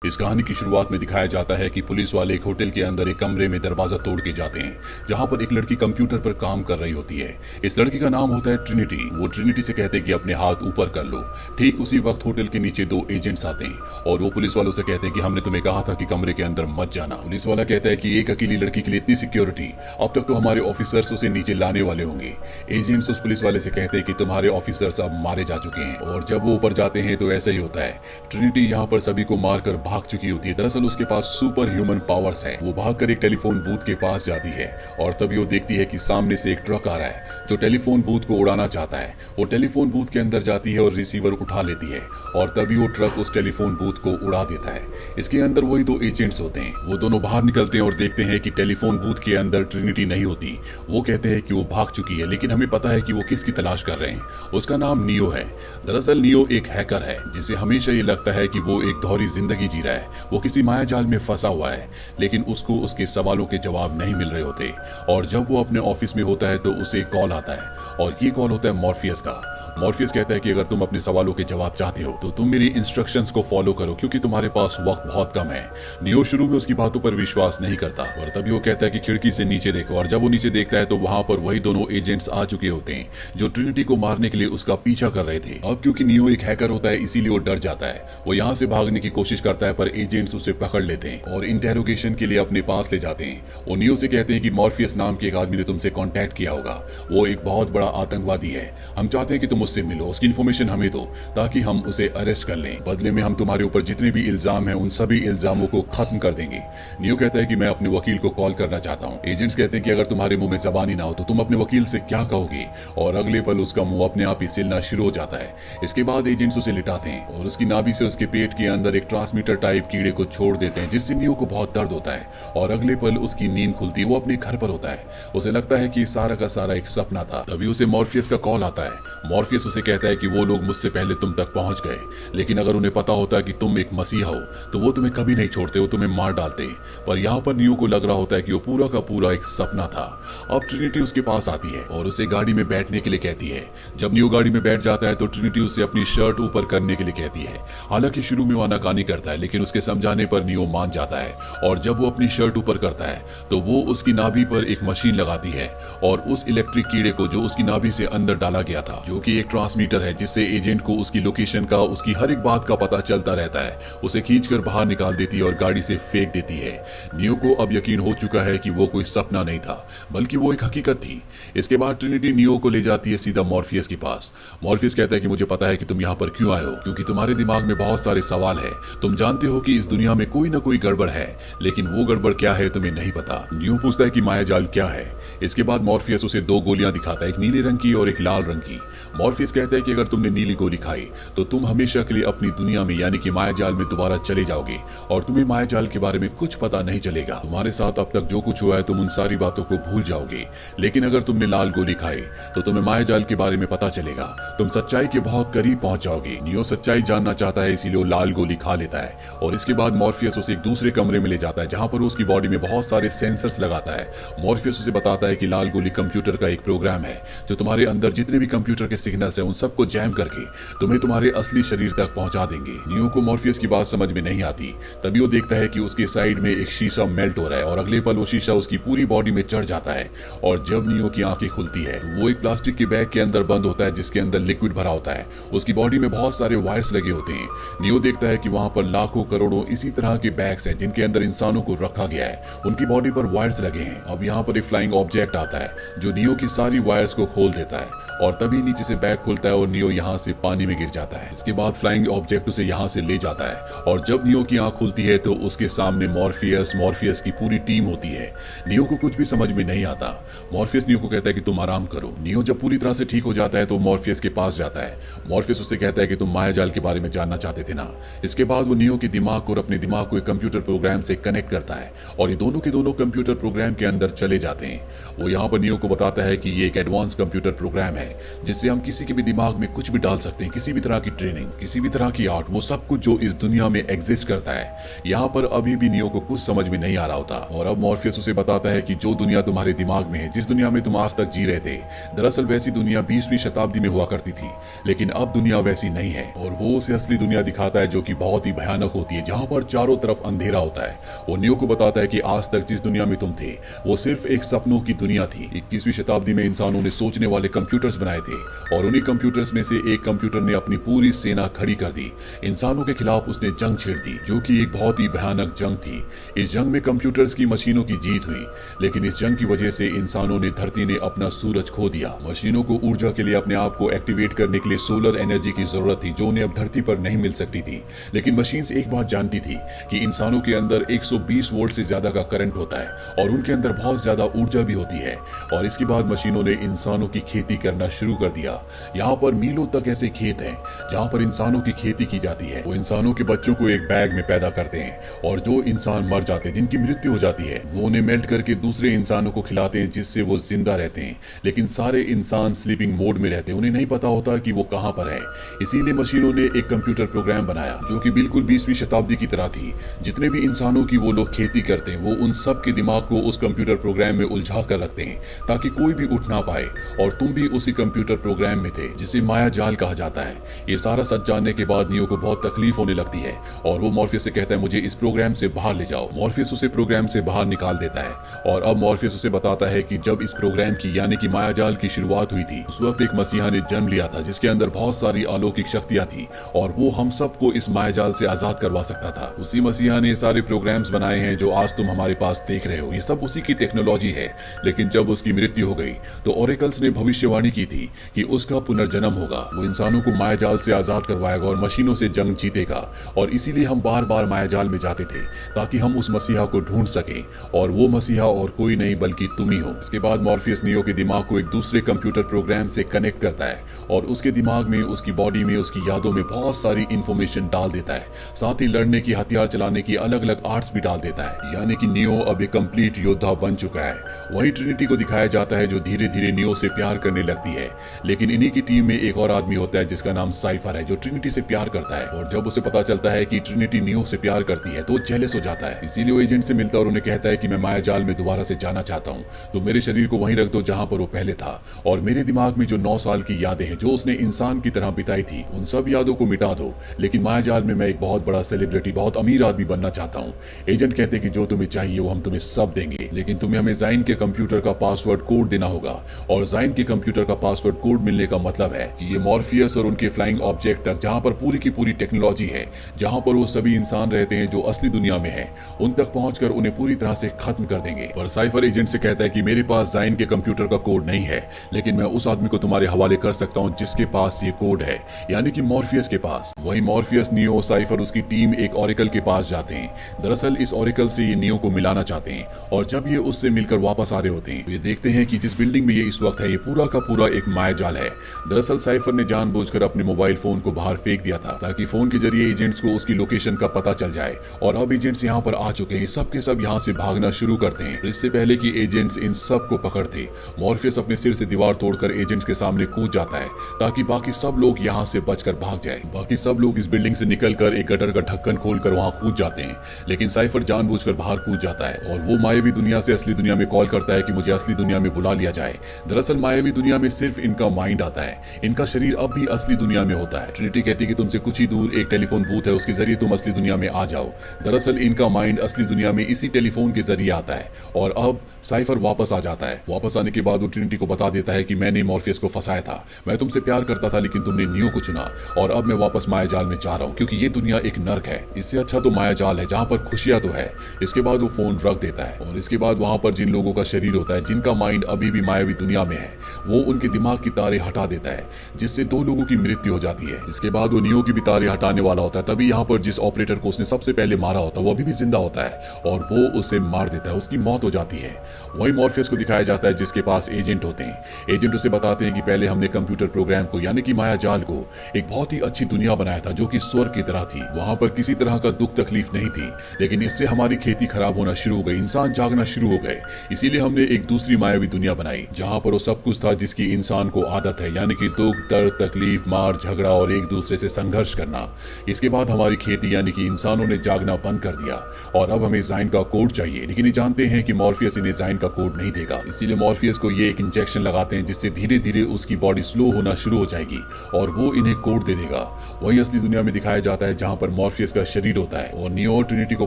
इस कहानी की शुरुआत में दिखाया जाता है कि पुलिस वाले एक होटल के अंदर एक कमरे में दरवाजा तोड़ के जाते हैं, जहां पर एक लड़की कंप्यूटर पर काम कर रही होती है। इस लड़की का नाम होता है ट्रिनिटी। वो ट्रिनिटी से कहते हैं कि अपने हाथ ऊपर कर लो। ठीक उसी वक्त होटल के नीचे दो एजेंट्स आते हैं और वो पुलिस वालों से कहते हैं कि हमने तुम्हें कहा था कि कमरे के अंदर मत जाना। पुलिस वाला कहता है कि एक अकेली लड़की के लिए इतनी सिक्योरिटी, अब तक तो हमारे ऑफिसर्स उसे नीचे लाने वाले होंगे। एजेंट्स उस पुलिस वाले से कहते हैं कि तुम्हारे ऑफिसर्स अब मारे जा चुके हैं, और जब वो ऊपर जाते हैं तो ऐसा ही होता है। ट्रिनिटी यहाँ पर सभी को मारकर भाग चुकी होती है। दरअसल उसके पास सुपर ह्यूमन पावर्स है। वो भागकर एक टेलीफोन बूथ के पास जाती है और तभी वो देखती है कि सामने से एक ट्रक आ रहा है जो टेलीफोन बूथ को उड़ाना चाहता है। वो टेलीफोन बूथ के अंदर जाती है और रिसीवर उठा लेती है और तभी वो ट्रक उस टेलीफोन बूथ को उड़ा देता है। इसके अंदर वही दो एजेंट्स होते हैं। वो दोनों बाहर निकलते हैं और देखते हैं कि टेलीफोन बूथ के अंदर ट्रिनिटी नहीं होती। वो कहते हैं कि वो भाग चुकी है, लेकिन हमें पता है कि वो किसकी तलाश कर रहे हैं। उसका नाम नियो है। दरअसल नियो एक हैकर है जिसे हमेशा ये लगता है कि वो एक दोहरी जिंदगी जी रहा है। वो किसी मायाजाल में फंसा हुआ है, लेकिन उसको उसके सवालों के जवाब नहीं मिल रहे होते। और जब वो अपने ऑफिस में होता है तो उसे कॉल आता है और ये कॉल होता है मॉर्फियस का। मॉर्फियस कहता है कि अगर तुम अपने सवालों के जवाब चाहते हो तो तुम मेरी इंस्ट्रक्शंस को फॉलो करो, क्योंकि तुम्हारे पास वक्त बहुत कम है। नियो शुरू में उसकी बातों पर विश्वास नहीं करता और तभी वो कहता है कि खिड़की से नीचे देखो, और जब वो नीचे देखता है तो वहां पर वही दोनों एजेंट्स आ चुके होते हैं जो ट्रिनिटी को मारने के लिए उसका पीछा कर रहे थे। अब क्योंकि नियो एक हैकर होता है इसीलिए वो डर जाता है। वो यहाँ से भागने की कोशिश करता है पर एजेंट्स उसे पकड़ लेते हैं और इंटेरोगेशन के लिए अपने पास ले जाते हैं। वो नियो से कहते हैं कि मॉर्फियस नाम के एक आदमी ने तुमसे कॉन्टैक्ट किया होगा। वो एक बहुत बड़ा आतंकवादी है। हम चाहते हैं कि तुम उससे मिलो, उसकी इन्फॉर्मेशन हमें दो ताकि हम उसे अरेस्ट कर लें। बदले में हम तुम्हारे ऊपर जितने भी इल्जाम हैं उन सभी इल्जामों को खत्म कर देंगे। नियो कहता है कि मैं अपने वकील को कॉल करना चाहता हूँ। एजेंट्स कहते हैं कि अगर तुम्हारे मुंह में जबान ही ना हो तो तुम अपने वकील से क्या कहोगे, और अगले पल उसका मुंह अपने आप ही सिलना शुरू हो जाता है। इसके बाद एजेंट्स उसे लिटाते हैं और उसकी नाभि से उसके पेट के अंदर एक ट्रांसमीटर टाइप कीड़े को छोड़ देते हैं, जिससे नियो को बहुत दर्द होता है और अगले पल उसकी नींद खुलती है। वो अपने घर पर होता है। उसे लगता है कि सारा का सारा एक सपना था। तभी उसे मॉर्फियस का कॉल आता है। मॉर्फियस उसे कहता है कि वो लोग मुझसे पहले तुम तक पहुंच गए, लेकिन अगर उन्हें पता होता कि तुम एक मसीहा हो तो वो तुम्हें कभी नहीं छोड़ते, वो तुम्हें मार डालते। पर यहाँ पर नियो को लग रहा होता है कि वो पूरा का पूरा एक सपना था। अब ट्रिनिटी उसके पास आती है और उसे गाड़ी में बैठने के लिए कहती है। जब नियो गाड़ी में बैठ जाता है तो ट्रिनिटी उसे अपनी शर्ट ऊपर करने के लिए कहती है। हालांकि शुरू में वो आनाकानी करता है, लेकिन उसके समझाने पर नियो मान जाता है और जब वो अपनी शर्ट ऊपर करता है तो वो उसकी नाभि पर एक मशीन लगाती है और उस इलेक्ट्रिक कीड़े को जो उसकी नाभि से अंदर डाला गया था, जो कि एक ट्रांसमीटर है जिससे एजेंट को उसकी लोकेशन का, उसकी हर एक बात का पता चलता रहता है, उसे खींचकर बाहर निकाल देती है और गाड़ी से फेंक देती है। नियो को अब यकीन हो चुका है कि वो कोई सपना नहीं था, बल्कि वो एक हकीकत थी। इसके बाद ट्रिनिटी नियो को ले जाती है सीधा मॉर्फियस के पास। मॉर्फियस कहता है कि मुझे पता है कि तुम यहाँ पर क्यों आए हो, क्योंकि तुम्हारे दिमाग में बहुत सारे सवाल है। तुम जानते हो कि इस दुनिया में कोई ना कोई गड़बड़ है, लेकिन वो गड़बड़ क्या है तुम्हें नहीं पता। नियो पूछता है कि मायाजाल क्या है। इसके बाद मॉर्फियस उसे दो गोलियां दिखाता है, एक नीले रंग की और एक लाल रंग की। मॉर्फियस कहता है कि अगर तुमने नीली गोली खाई तो तुम हमेशा के लिए अपनी दुनिया में यानी कि मायाजाल में दोबारा चले जाओगे और तुम्हें मायाजाल के बारे में कुछ पता नहीं चलेगा। तुम्हारे साथ अब तक जो कुछ हुआ है तुम उन सारी बातों को भूल जाओगे। लेकिन अगर तुमने लाल गोली खाई तो तुम्हें मायाजाल के बारे में पता चलेगा, तुम सच्चाई के बहुत करीब पहुंच जाओगे। नियो सच्चाई जानना चाहता है, इसीलिए वो लाल गोली खा लेता है और इसके बाद मॉर्फियस उसे एक दूसरे कमरे में ले जाता है जहां पर उसकी बॉडी में बहुत सारे सेंसर्स लगाता है। मॉर्फियस उसे बताता है कि लाल गोली कंप्यूटर का एक प्रोग्राम है जो तुम्हारे अंदर जितने भी कंप्यूटर के सिग्नल्स हैं उन सबको जैम करके तुम्हें तुम्हारे असली शरीर तक पहुंचा देंगे। नियो को मॉर्फियस की बात समझ में नहीं आती। तभी वो देखता है कि उसके साइड में एक शीशा मेल्ट हो रहा है और अगले पल वो शीशा उसकी पूरी बॉडी में चढ़ जाता है और जब नियो की आंखें खुलती है तो वो एक प्लास्टिक के बैग के अंदर बंद होता है जिसके अंदर लिक्विड भरा होता है। उसकी बॉडी में बहुत सारे वायर्स लगे होते हैं। नियो देखता है कि वहां पर लाखों करोड़ों इसी तरह के बैग्स हैं जिनके अंदर इंसानों को रखा गया है। उनकी बॉडी पर वायर्स लगे हैं। अब यहाँ पर एक फ्लाइंग ऑब्जेक्ट आता है जो नियो की सारी वायर्स को खोल देता है और तभी नीचे से बैग खुलता है और नियो यहाँ से पानी में गिर जाता है। इसके बाद फ्लाइंग ऑब्जेक्ट उसे यहाँ से ले जाता है और जब नियो की आंख खुलती है तो उसके सामने मॉर्फियस की पूरी टीम होती है। नियो को कुछ भी समझ में नहीं आता। मॉर्फियस नियो को कहता है कि तुम आराम करो। नियो जब पूरी तरह से ठीक हो जाता है तो मॉर्फियस के पास जाता है। मॉर्फियस उससे कहता है कि तुम मायाजाल के बारे में जानना चाहते थे ना। इसके बाद वो नियो के दिमाग को और अपने दिमाग को एक कंप्यूटर प्रोग्राम से कनेक्ट करता है और ये दोनों के दोनों कंप्यूटर प्रोग्राम के अंदर चले जाते हैं। वो यहाँ पर नियो को बताता है कि ये एक एडवांस कंप्यूटर प्रोग्राम है जिससे हम किसी किसी के भी दिमाग में कुछ भी डाल सकते हैं, किसी भी तरह की ट्रेनिंग, किसी भी तरह की आर्ट, वो सब कुछ जो इस दुनिया में एग्जिस्ट करता है। यहाँ पर अभी भी नियो को कुछ समझ में नहीं आ रहा होता और अब मॉर्फियस उसे बताता है कि जो दुनिया तुम्हारे दिमाग में है, जिस दुनिया में तुम आज तक जी रहे थे, दरअसल वैसी दुनिया 20वीं शताब्दी में हुआ करती थी, लेकिन अब दुनिया वैसी नहीं है। और वो उसे असली दुनिया दिखाता है जो कि बहुत ही भयानक होती है, जहाँ पर चारों तरफ अंधेरा होता है। वो नियो को बताता है कि आज तक जिस दुनिया में तुम थे वो सिर्फ एक सपनों की दुनिया थी। 21वीं शताब्दी में इंसानों ने सोचने वाले कंप्यूटर्स बनाए थे और उन्हीं कंप्यूटर्स में से एक कंप्यूटर ने अपनी पूरी सेना खड़ी कर दी। इंसानों के खिलाफ उसने जंग छेड़ दी, जो कि एक बहुत ही भयानक जंग थी। इस जंग में कंप्यूटर्स की मशीनों की जीत हुई, लेकिन इस जंग की वजह से इंसानों ने, धरती ने अपना सूरज खो दिया। मशीनों को ऊर्जा के लिए अपने आप को एक्टिवेट करने के लिए सोलर एनर्जी की जरूरत थी, जो उन्हें अब धरती पर नहीं मिल सकती थी। लेकिन मशीन्स एक बात जानती थी कि इंसानों के अंदर 120 वोल्ट से ज्यादा का करंट होता है और उनके अंदर बहुत ज्यादा ऊर्जा भी होती है। और इसके बाद मशीनों ने इंसानों की खेती करना शुरू कर दिया। यहाँ पर मीलों तक ऐसे खेत हैं जहाँ पर इंसानों की खेती की जाती है। वो इंसानों के बच्चों को एक बैग में पैदा करते हैं और जो इंसान मर जाते हैं, जिनकी मृत्यु हो जाती है, वो उन्हें मेल्ट करके दूसरे इंसानों को खिलाते हैं, जिससे वो जिंदा रहते हैं। लेकिन सारे इंसान स्लीपिंग मोड में रहते हैं, उन्हें नहीं पता होता कि वो कहाँ पर है। इसीलिए मशीनों ने एक कंप्यूटर प्रोग्राम बनाया जो कि बिल्कुल 20वीं शताब्दी की तरह थी। जितने भी इंसानों की वो लोग खेती करते हैं, वो उन सब के दिमाग को उस कंप्यूटर प्रोग्राम में उलझा कर रखते हैं ताकि कोई भी उठ ना पाए। और तुम भी उसी कंप्यूटर प्रोग्राम में थे, जिसे माया जाल कहा जाता है। ये सारा सच जानने के बाद नियो को बहुत तकलीफ होने लगती है और वो मॉर्फियस से कहता है, मुझे इस प्रोग्राम से बाहर ले जाओ। मॉर्फियस उसे प्रोग्राम से बाहर निकाल देता है और अब मॉर्फियस उसे बताता है कि जब इस प्रोग्राम की यानी कि माया जाल की शुरुआत हुई थी, उस वक्त एक मसीहा ने जन्म लिया था जिसके अंदर बहुत सारी अलौकिक शक्तियां थी और वो हम सबको इस माया जाल से आजाद करवा सकता था। उसी मसीहा ने सारे प्रोग्राम्स बनाए हैं जो आज तुम हमारे पास देख रहे हो। ये सब उसी की टेक्नोलॉजी है। लेकिन जब उसकी मृत्यु हो गई तो ओरेकल्स ने भविष्यवाणी की थी कि उसका पुनर्जन्म होगा। वो इंसानों को माया जाल से आजाद करवाएगा और मशीनों से जंग जीतेगा। और इसीलिए हम बार बार माया जाल में जाते थे ताकि हम उस मसीहा को ढूंढ सकें, और वो मसीहा और कोई नहीं बल्कि तुम ही हो। इसके बाद मॉर्फियस नियो के दिमाग को एक दूसरे कंप्यूटर प्रोग्राम से कनेक्ट करता है और उसके दिमाग में, उसकी बॉडी में, उसकी यादों में बहुत सारी इंफॉर्मेशन डाल देता है। साथ ही लड़ने की, हथियार चलाने की अलग अलग आर्ट्स भी डाल देता है। यानी कि नियो अब एक कंप्लीट योद्धा बन चुका है। वहीं ट्रिनिटी को दिखाया जाता है जो धीरे धीरे नियो से प्यार करने लगती है। लेकिन इन्हीं की टीम में एक और आदमी होता है जिसका नाम साइफर है, जो ट्रिनिटी से प्यार करता है। और जब उसे पता चलता है कि ट्रिनिटी नियो से प्यार करती है तो जेलस हो जाता है। इसीलिए वो एजेंट से मिलता है और उन्हें कहता है कि मैं माया जाल में दोबारा से जाना चाहता हूँ, तो मेरे शरीर को वहीं रख दो जहाँ पर वो पहले था, और मेरे दिमाग में जो 9 साल की यादें हैं जो उसने इंसान की तरह बिताई थी, उन सब यादों को मिटा दो। लेकिन माया जाल में मैं एक बहुत बड़ा सेलिब्रिटी, बहुत अमीर आदमी बनना चाहता हूँ। एजेंट कहते हैं कि जो तुम्हें चाहिए वो हम तुम्हें सब देंगे, लेकिन तुम्हें हमें जाइन के कंप्यूटर का पासवर्ड कोड देना होगा। और जाइन के कंप्यूटर का पासवर्ड कोड मिलने का मतलब है कि ये मॉर्फियस और उनके फ्लाइंग ऑब्जेक्ट तक, जहाँ पर पूरी की पूरी टेक्नोलॉजी है, जहाँ पर वो सभी इंसान रहते हैं जो असली दुनिया में है, उन तक पहुंचकर उन्हें पूरी तरह से खत्म कर देंगे। पर साइफर एजेंट से कहता है कि मेरे पास जाइन के कंप्यूटर का कोड नहीं है, लेकिन मैं उस आदमी को तुम्हारे हवाले कर सकता हूँ जिसके पास ये कोड है, यानी कि मॉर्फियस के पास। वही मॉर्फियस, नियो, साइफर, उसकी टीम एक ऑरेकल के पास जाते हैं। दरअसल इस ऑरेकल से ये नियो को मिलाना चाहते हैं, और जब ये उससे मिलकर वापस आ रहे होते हैं तो ये देखते हैं कि जिस बिल्डिंग में ये इस वक्त है, ये पूरा का पूरा एक माया जाल है। दरअसल साइफर ने जानबूझकर अपने मोबाइल फोन को बाहर फेंक दिया था ताकि फोन के जरिए एजेंट्स को उसकी लोकेशन का पता चल जाए। और अब एजेंट्स यहाँ पर आ चुके हैं। सब के सब यहाँ से भागना शुरू करते हैं। इससे पहले कि एजेंट्स इन सब को पकड़ते, मॉर्फियस अपने सिर से दीवार तोड़कर एजेंट्स के सामने कूद जाता है ताकि बाकी सब लोग यहाँ से बचकर भाग जाए। बाकी सब लोग इस बिल्डिंग से निकलकर एक गटर का ढक्कन खोलकर वहाँ कूद जाते हैं, लेकिन साइफर जानबूझकर बाहर कूद जाता है और वो मायावी दुनिया से असली दुनिया में कॉल करता है कि मुझे असली दुनिया में बुला लिया जाए। दरअसल मायावी दुनिया में सिर्फ इनका माइंड आता है, इनका शरीर अब भी असली दुनिया में होता है। ट्रिनिटी कहती है कि तुमसे कुछ ही दूर एक टेलीफोन बूथ है, उसके जरिए तुम असली दुनिया में आ जाओ। दरअसल इनका माइंड असली दुनिया में इसी टेलीफोन के जरिए आता है और अब साइफर वापस आ जाता है। वापस आने के बाद वो ट्रिनिटी को बता देता है कि मैंने मॉर्फियस को फंसाया था, मैं तुमसे प्यार करता था लेकिन तुमने नियो को चुना, और अब मैं वापस माया जाल में जा रहा हूँ क्योंकि ये दुनिया एक नर्क है। इससे अच्छा तो माया जाल है जहाँ पर खुशियां तो है। इसके बाद वो फोन रख देता है और इसके बाद वहां पर जिन लोगों का शरीर होता है, जिनका माइंड अभी भी मायावी दुनिया में है, वो उनके दिमाग की तारें हटा देता है, जिससे 2 लोगों की मृत्यु हो जाती है। इसके बाद वो नियो की भी तारें हटाने वाला होता है। तभी यहाँ पर जिस ऑपरेटर को उसने सबसे पहले मारा होता है वो अभी भी जिंदा होता है और वो उसे मार देता है, उसकी मौत हो जाती है। वही मॉर्फियस को दिखाया जाता है जिसके पास एजेंट होते हैं। एजेंट उसे बताते हैं कि पहले हमने कंप्यूटर प्रोग्राम को यानी कि माया जाल को एक बहुत ही अच्छी दुनिया बनाया था जो कि स्वर्ग की तरह थी। वहां पर किसी तरह का दुख तकलीफ नहीं थी, लेकिन इससे हमारी खेती खराब होना शुरू हो गई, इंसान जागना शुरू हो गए। इसीलिए हमने एक दूसरी मायावी दुनिया बनाई जहां पर वो सब कुछ था जिसकी इंसान को आदत है, है, यानी कि दुख, दर्द, तकलीफ, मार, झगड़ा और एक दूसरे से संघर्ष करना। इसके बाद हमारी खेती यानी कि इंसानों ने जागना बंद कर दिया और अब हमें जाइन का कोड चाहिए, लेकिन ये जानते हैं कि मॉर्फियस इन्हें जाइन का कोड नहीं देगा। इसीलिए मॉर्फियस को ये एक इंजेक्शन लगाते हैं जिससे धीरे धीरे उसकी बॉडी स्लो होना शुरू हो जाएगी और वो इन्हें कोड दे देगा। वही असली दुनिया में दिखाया जाता है जहां पर मॉर्फियस का शरीर होता है और नियो और ट्रिनिटी को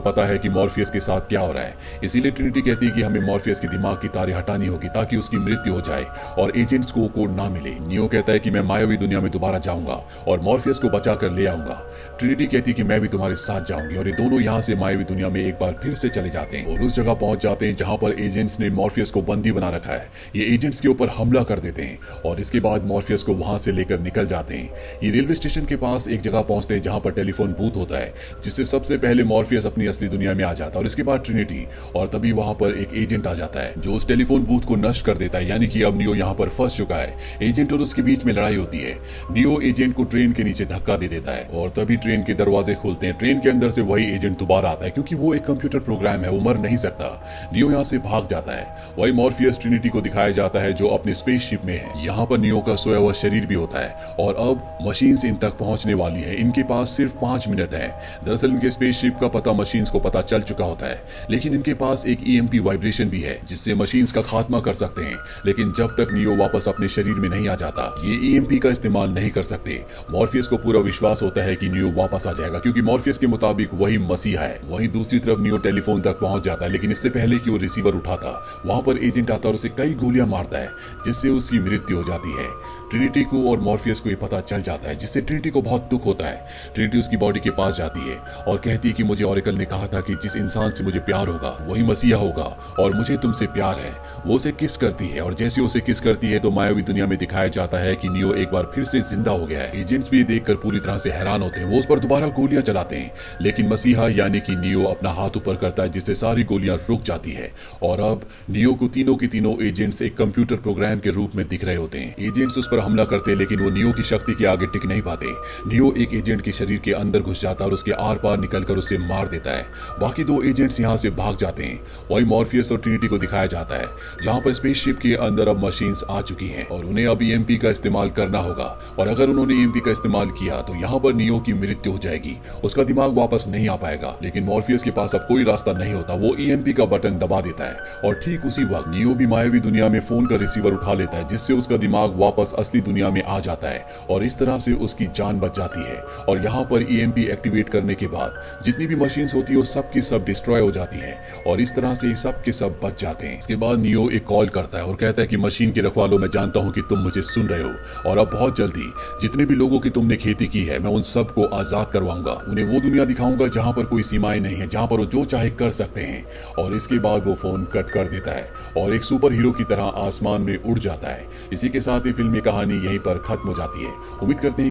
पता है कि मॉर्फियस के साथ क्या हो रहा है। इसीलिए ट्रिनिटी कहती है कि हमें मॉर्फियस के दिमाग की तारें हटानी होगी ताकि उसकी मृत्यु हो जाए और एजेंट्स को कोड ना मिले। नियो कहता है कि मैं मायावी दुनिया में दोबारा जाऊंगा और मॉर्फियस को बचा कर ले आऊंगा। ट्रिनिटी कहती है कि मैं भी तुम्हारे साथ जाऊंगी और ये दोनों यहाँ से मायावी दुनिया में एक बार फिर से चले जाते हैं और उस जगह पहुंच जाते हैं जहां पर एजेंट्स ने मॉर्फियस को बंदी बना रखा है। ये एजेंट्स के ऊपर हमला कर देते हैं और इसके बाद मॉर्फियस को वहां से लेकर निकल जाते हैं। ये रेलवे स्टेशन के पास एक जगह पहुंचते हैं जहां पर टेलीफोन बूथ होता है जिससे सबसे पहले मॉर्फियस अपनी असली दुनिया में आ जाता है और इसके बाद ट्रिनिटी, और तभी वहां पर एक एजेंट आ जाता है जो उस टेलीफोन बूथ को नष्ट कर देता है, यानी कि अब नियो यहाँ पर फंस चुका है। एजेंट और उसके बीच में लड़ाई होती है। नियो एजेंट को ट्रेन के नीचे धक्का दे देता है और तभी ट्रेन के दरवाजे खुलते हैं। ट्रेन के अंदर से वही एजेंट दोबारा आता है क्योंकि वो एक कंप्यूटर प्रोग्राम है, वो मर नहीं सकता। नियो यहाँ से भाग जाता है। वही मॉर्फियस ट्रिनिटी को दिखाया जाता है जो अपने स्पेसशिप में है। यहाँ पर नियो का सोया हुआ शरीर भी होता है और अब मशीन इन तक पहुंचने वाली है। इनके पास सिर्फ 5 मिनट है। दरअसल इनके स्पेसशिप का पता मशीन्स को पता चल चुका होता है, लेकिन इनके पास एक ईएमपी वाइब्रेशन भी है जिससे मशीन्स का खात्मा कर सकते हैं। लेकिन जब तक नियो वापस अपने शरीर में नहीं आ जाता ये ईएमपी का इस्तेमाल नहीं कर सकते। मॉर्फियस को पूरा विश्वास होता है कि नियो वापस आ जाएगा क्योंकि मॉर्फियस के मुताबिक वही मसीहा है। वहीं दूसरी तरफ नियो टेलीफोन तक पहुंच जाता है, लेकिन इससे पहले कि वो रिसीवर उठाता वहां पर एजेंट आता और उसे कई गोलियां मारता है जिससे उसकी मृत्यु हो जाती है। ट्रिनिटी को और मॉर्फियस को ये पता चल जाता है जिससे ट्रिनिटी को बहुत दुख होता है। ट्रिनिटी उसकी बॉडी के पास जाती है और कहती है कि मुझे ऑरेकल ने कहा था कि जिस इंसान से मुझे प्यार होगा वही मसीहा होगा और मुझे तुमसे प्यार है। वो उसे किस करती है और जैसे उसे किस करती है तो मायावी दुनिया में दिखाया जाता है कि नियो एक बार फिर से जिंदा हो गया है। एजेंट्स भी देखकर पूरी तरह से हैरान होते हैं। वो उस पर दोबारा गोलियां चलाते हैं, लेकिन मसीहा यानी कि नियो अपना हाथ ऊपर करता है जिससे सारी गोलियां रुक जाती है और अब नियो को तीनों के तीनों एजेंट्स एक कंप्यूटर प्रोग्राम के रूप में दिख रहे होते हैं। एजेंट्स उस पर हमला करते हैं लेकिन वो नियो की शक्ति के आगे टिक नहीं पाते। नियो एक एजेंट के शरीर के अंदर घुस जाता है और उसके आर पार निकलकर उसे मार देता है। बाकी 2 एजेंट्स यहाँ से भाग जाते हैं। वही मॉर्फियस और ट्रिनिटी को दिखाया जाता है जहाँ पर स्पेसशिप के अंदर अब मशीन्स आ चुकी हैं और उन्हें अब ईएमपी का इस्तेमाल करना होगा और अगर उन्होंने ईएमपी का इस्तेमाल किया तो यहाँ पर नियो की मृत्यु हो जाएगी। उसका दिमाग वापस नहीं आ पाएगा, लेकिन मॉर्फियस के पास अब कोई रास्ता नहीं होता। वो ईएमपी का बटन दबा देता है और ठीक उसी वक्त नियो भी मायावी दुनिया में फोन का रिसीवर उठा लेता है जिससे उसका दिमाग वापस असली दुनिया में आ जाता है और इस तरह से उसकी जान बच जाती है। और यहाँ पर ईएमपी एक्टिवेट करने के बाद जितनी भी मशीन्स होती है वो सब की सब डिस्ट्रॉय हो जाती है और इस तरह से सब के सब बच जाते हैं। इसके बाद नियो एक कॉल करता है और कहता है कि मशीन के रखवालों, मैं जानता हूँ कि तुम मुझे सुन रहे हो और अब बहुत जल्दी जितने भी लोगों की तुमने खेती की है मैं उन सबको आजाद करवाऊंगा। उन्हें वो दुनिया दिखाऊंगा जहां पर कोई सीमाएं नहीं है, जहां पर वो जो चाहे कर सकते हैं। और इसके बाद वो फोन कट कर देता है और एक सुपर हीरो की तरह आसमान में उड़ जाता है। इसी के साथ ही फिल्म की कहानी यहीं पर खत्म हो जाती है। उम्मीद करते हैं